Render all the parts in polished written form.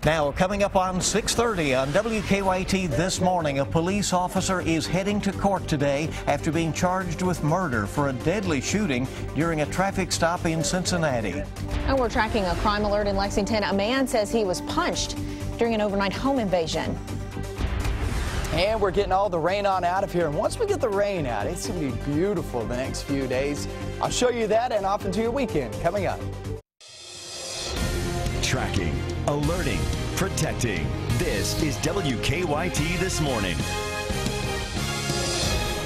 Now, coming up on 6:30 on WKYT this morning, a police officer is heading to court today after being charged with murder for a deadly shooting during a traffic stop in Cincinnati. And we're tracking a crime alert in Lexington. A man says he was punched during an overnight home invasion. And we're getting all the rain on out of here. And once we get the rain out, it's going to be beautiful the next few days. I'll show you that and off into your weekend coming up. Tracking, alerting, protecting. This is WKYT This Morning.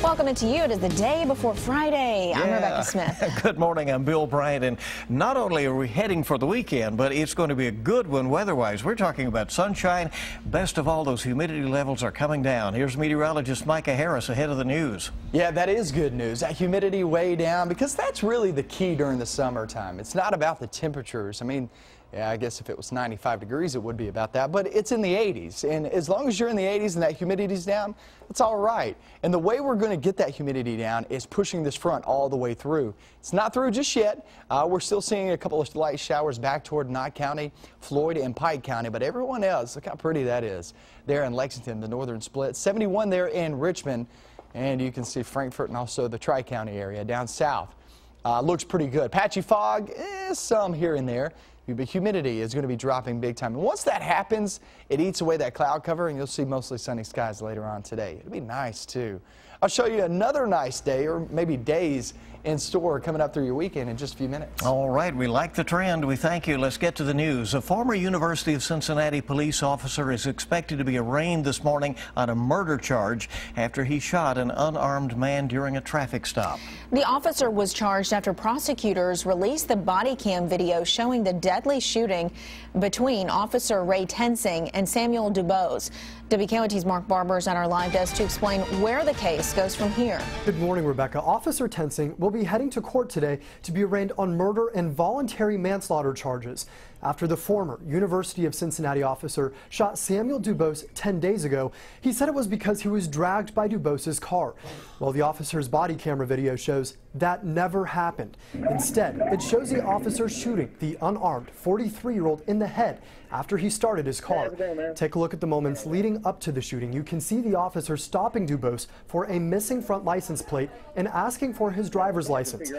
Welcome into you. It is the day before Friday. I'm Rebecca Smith. Good morning. I'm Bill Bryant. And not only are we heading for the weekend, but it's going to be a good one weather-wise. We're talking about sunshine. Best of all, those humidity levels are coming down. Here's meteorologist Micah Harris ahead of the news. Yeah, that is good news. That humidity way down, because that's really the key during the summertime. It's not about the temperatures. I mean, yeah, I guess if it was 95 degrees, it would be about that. But it's in the 80s. And as long as you're in the 80s and that humidity's down, it's all right. And the way we're going to get that humidity down is pushing this front all the way through. It's not through just yet. We're still seeing a couple of light showers back toward Knott County, Floyd, and Pike County. But everyone else, look how pretty that is. There in Lexington, the northern split. 71 there in Richmond. And you can see Frankfort and also the Tri-County area down south. Looks pretty good. Patchy fog, some here and there. But humidity is going to be dropping big time. And once that happens, it eats away that cloud cover, and you'll see mostly sunny skies later on today. It'll be nice, too. I'll show you another nice day, or maybe days, in store coming up through your weekend in just a few minutes. All right, we like the trend. We thank you. Let's get to the news. A former University of Cincinnati police officer is expected to be arraigned this morning on a murder charge after he shot an unarmed man during a traffic stop. The officer was charged after prosecutors released the body cam video showing the deadly shooting between Officer Ray Tensing and Samuel Dubose. WKYT's Mark Barber is on our live desk to explain where the case goes from here. Good morning, Rebecca. Officer Tensing will be heading to court today to be arraigned on murder and voluntary manslaughter charges after the former University of Cincinnati officer shot Samuel Dubose 10 days ago. He said it was because he was dragged by Dubose's car. Well, the officer's body camera video shows that never happened. Instead, it shows the officer shooting the unarmed 43-year-old in the head after he started his car. Take a look at the moments leading up to the shooting. You can see the officer stopping Dubose for a missing front license plate and asking for his driver's license.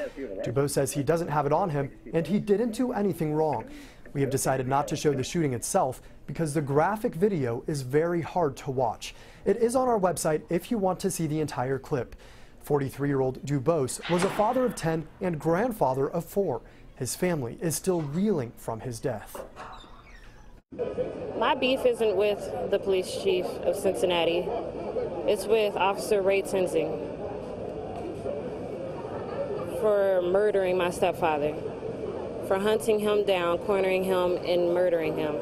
Dubose says he doesn't have it on him and he didn't do anything wrong. We have decided not to show the shooting itself because the graphic video is very hard to watch. It is on our website if you want to see the entire clip. 43-year-old Dubose was a father of 10 and grandfather of 4. His family is still reeling from his death. My beef isn't with the police chief of Cincinnati. It's with Officer Ray Tensing for murdering my stepfather, for hunting him down, cornering him, and murdering him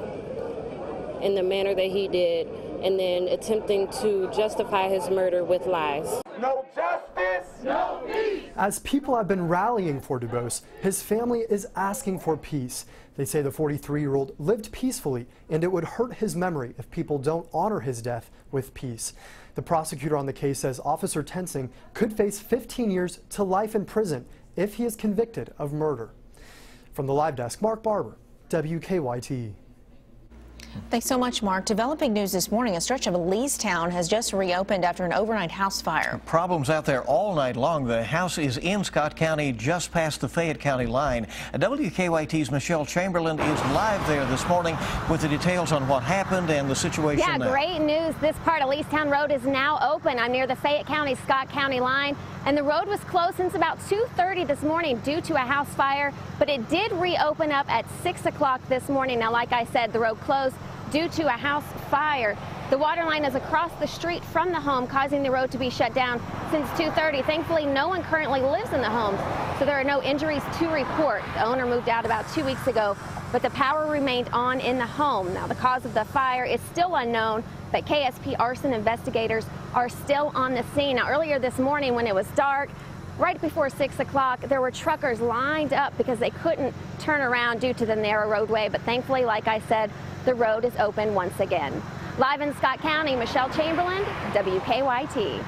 in the manner that he did, and then attempting to justify his murder with lies. No justice, no peace. As people have been rallying for Dubose, his family is asking for peace. They say the 43-year-old lived peacefully, and it would hurt his memory if people don't honor his death with peace. The prosecutor on the case says Officer Tensing could face 15 years to life in prison if he is convicted of murder. From the live desk, Mark Barber, WKYT. Thanks so much, Mark. Developing news this morning, a stretch of Leestown has just reopened after an overnight house fire. Problems out there all night long. The house is in Scott County, just past the Fayette County line. WKYT's Michelle Chamberlain is live there this morning with the details on what happened and the situation Yeah, now. Great news. This part of Leestown Road is now open. I'm near the Fayette County, Scott County line, and the road was closed since about 2:30 this morning due to a house fire, but it did reopen up at 6 o'clock this morning. Now, like I said, the road closed due to a house fire. The water line is across the street from the home, causing the road to be shut down since 2:30. Thankfully, no one currently lives in the homes, so there are no injuries to report. The owner moved out about 2 weeks ago, but the power remained on in the home. Now, the cause of the fire is still unknown, but KSP arson investigators are still on the scene. Now, earlier this morning when it was dark, right before 6 o'clock, there were truckers lined up because they couldn't turn around due to the narrow roadway, but thankfully, like I said, the road is open once again. Live in Scott County, Michelle Chamberlain, WKYT.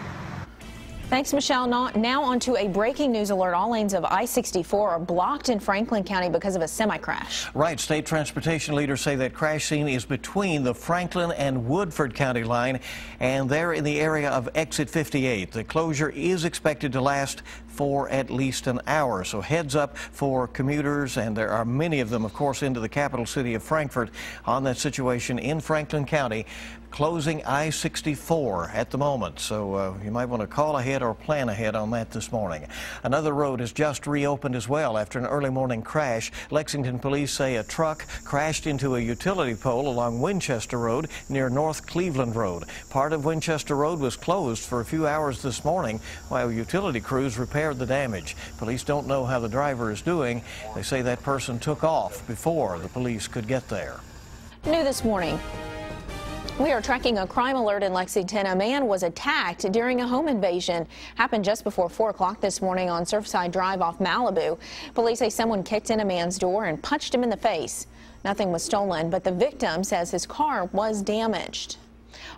Thanks, Michelle. Now on to a breaking news alert. All lanes of I-64 are blocked in Franklin County because of a semi-crash. Right. State transportation leaders say that crash scene is between the Franklin and Woodford County line, and they're in the area of exit 58. The closure is expected to last for at least an hour. So heads up for commuters, and there are many of them, of course, into the capital city of Frankfort on that situation in Franklin County, closing I-64 at the moment. So you might want to call ahead or plan ahead on that this morning. Another road has just reopened as well after an early morning crash. Lexington police say a truck crashed into a utility pole along Winchester Road near North Cleveland Road. Part of Winchester Road was closed for a few hours this morning while utility crews repaired the damage. Police don't know how the driver is doing. They say that person took off before the police could get there. New this morning. We are tracking a crime alert in Lexington. A man was attacked during a home invasion. Happened just before 4 o'clock this morning on Surfside Drive off Malibu. Police say someone kicked in a man's door and punched him in the face. Nothing was stolen, but the victim says his car was damaged.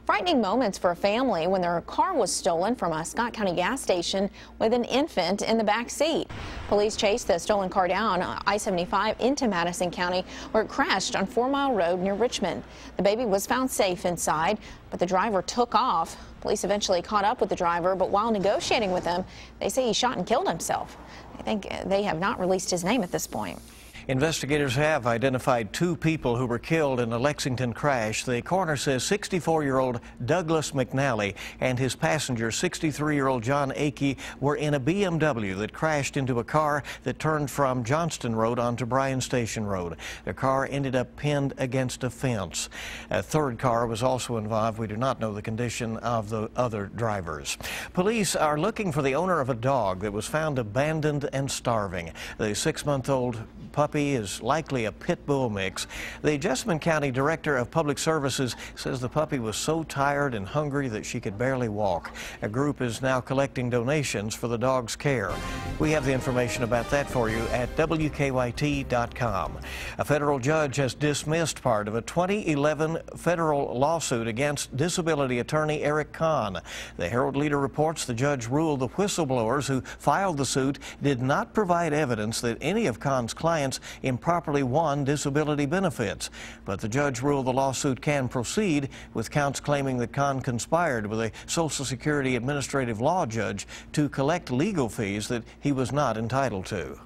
Frightening moments for a family when their car was stolen from a Scott County gas station with an infant in the back seat. Police chased the stolen car down I-75 into Madison County, where it crashed on 4 Mile Road near Richmond. The baby was found safe inside, but the driver took off. Police eventually caught up with the driver, but while negotiating with him, they say he shot and killed himself. I think they have not released his name at this point. Investigators have identified 2 people who were killed in a Lexington crash. The coroner says 64-year-old Douglas McNally and his passenger, 63-year-old John Akey, were in a BMW that crashed into a car that turned from Johnston Road onto Bryan Station Road. The car ended up pinned against a fence. A third car was also involved. We do not know the condition of the other drivers. Police are looking for the owner of a dog that was found abandoned and starving. The 6-month-old puppy is likely a pit bull mix. The Jessamine County Director of Public Services says the puppy was so tired and hungry that she could barely walk. A group is now collecting donations for the dog's care. We have the information about that for you at WKYT.com. A federal judge has dismissed part of a 2011 federal lawsuit against disability attorney Eric Kahn. The Herald Leader reports the judge ruled the whistleblowers who filed the suit did not provide evidence that any of Kahn's clients improperly won disability benefits. But the judge ruled the lawsuit can proceed, with counts claiming that Kahn conspired with a Social Security administrative law judge to collect legal fees that he was not entitled to.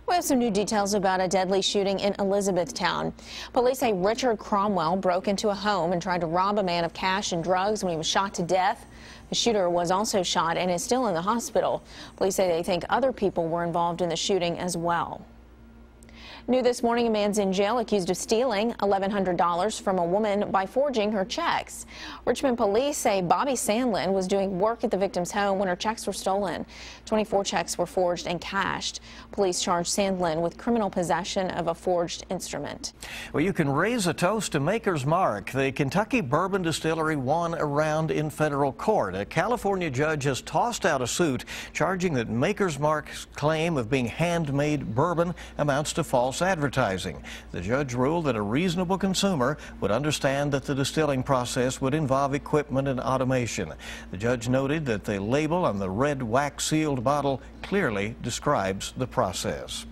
We have some new details about a deadly shooting in Elizabethtown. Police say Richard Cromwell broke into a home and tried to rob a man of cash and drugs when he was shot to death. The shooter was also shot and is still in the hospital. Police say they think other people were involved in the shooting as well. New this morning, a man's in jail accused of stealing $1,100 from a woman by forging her checks. Richmond police say Bobby Sandlin was doing work at the victim's home when her checks were stolen. 24 checks were forged and cashed. Police charged Sandlin with criminal possession of a forged instrument. Well, you can raise a toast to Maker's Mark. The Kentucky Bourbon Distillery won a round in federal court. A California judge has tossed out a suit charging that Maker's Mark's claim of being handmade bourbon amounts to false advertising. The judge ruled that a reasonable consumer would understand that the distilling process would involve equipment and automation. The judge noted that the label on the red wax-sealed bottle clearly describes the process.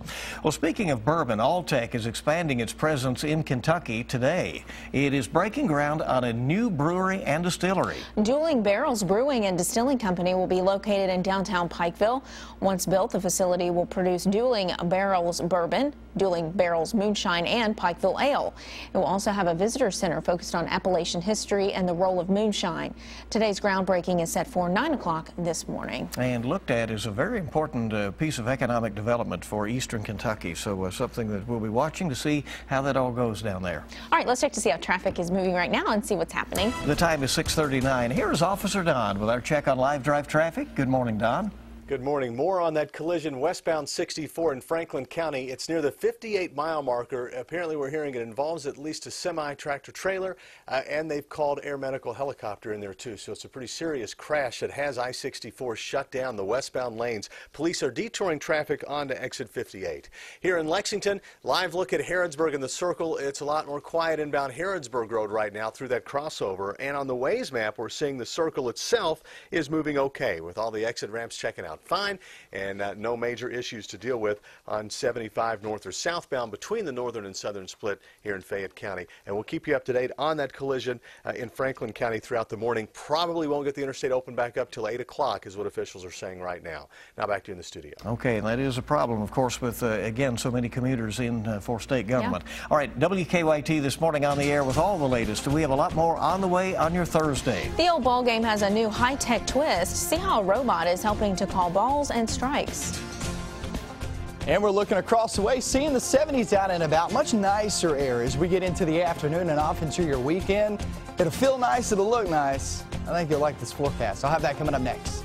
Well, speaking of bourbon, Alltech is expanding its presence in Kentucky today. It is breaking ground on a new brewery and distillery. Dueling Barrels Brewing and Distilling Company will be located in downtown Pikeville. Once built, the facility will produce Dueling Barrels Bourbon, Dueling Barrels Moonshine, and Pikeville Ale. It will also have a visitor center focused on Appalachian history and the role of moonshine. Today's groundbreaking is set for 9 o'clock this morning. And looked at as a very important piece of economic development for eastern Kentucky, so something that we'll be watching to see how that all goes down there. All right, let's check to see how traffic is moving right now and see what's happening. The time is 6:39. Here is Officer Don with our check on live drive traffic. Good morning, Don. Good morning. More on that collision westbound 64 in Franklin County. It's near the 58-mile marker. Apparently, we're hearing it involves at least a semi-tractor trailer, and they've called air medical helicopter in there too. So it's a pretty serious crash that has I-64 shut down the westbound lanes. Police are detouring traffic onto exit 58. Here in Lexington, live look at Harrodsburg and the Circle. It's a lot more quiet inbound Harrodsburg Road right now through that crossover. And on the Waze map, we're seeing the Circle itself is moving okay with all the exit ramps checking out fine, and no major issues to deal with on 75 north or southbound between the northern and southern split here in Fayette County. And we'll keep you up to date on that collision in Franklin County throughout the morning. Probably won't get the interstate open back up till 8 o'clock is what officials are saying right now. Now back to you in the studio. Okay, and that is a problem, of course, with, again, so many commuters in for state government. Yeah. All right, WKYT this morning on the air with all the latest. We have a lot more on the way on your Thursday. The old ball game has a new high-tech twist. See how a robot is helping to call balls and strikes. And we're looking across the way, seeing the 70s out and about. Much nicer air as we get into the afternoon and off into your weekend. It'll feel nice, it'll look nice. I think you'll like this forecast. I'll have that coming up next.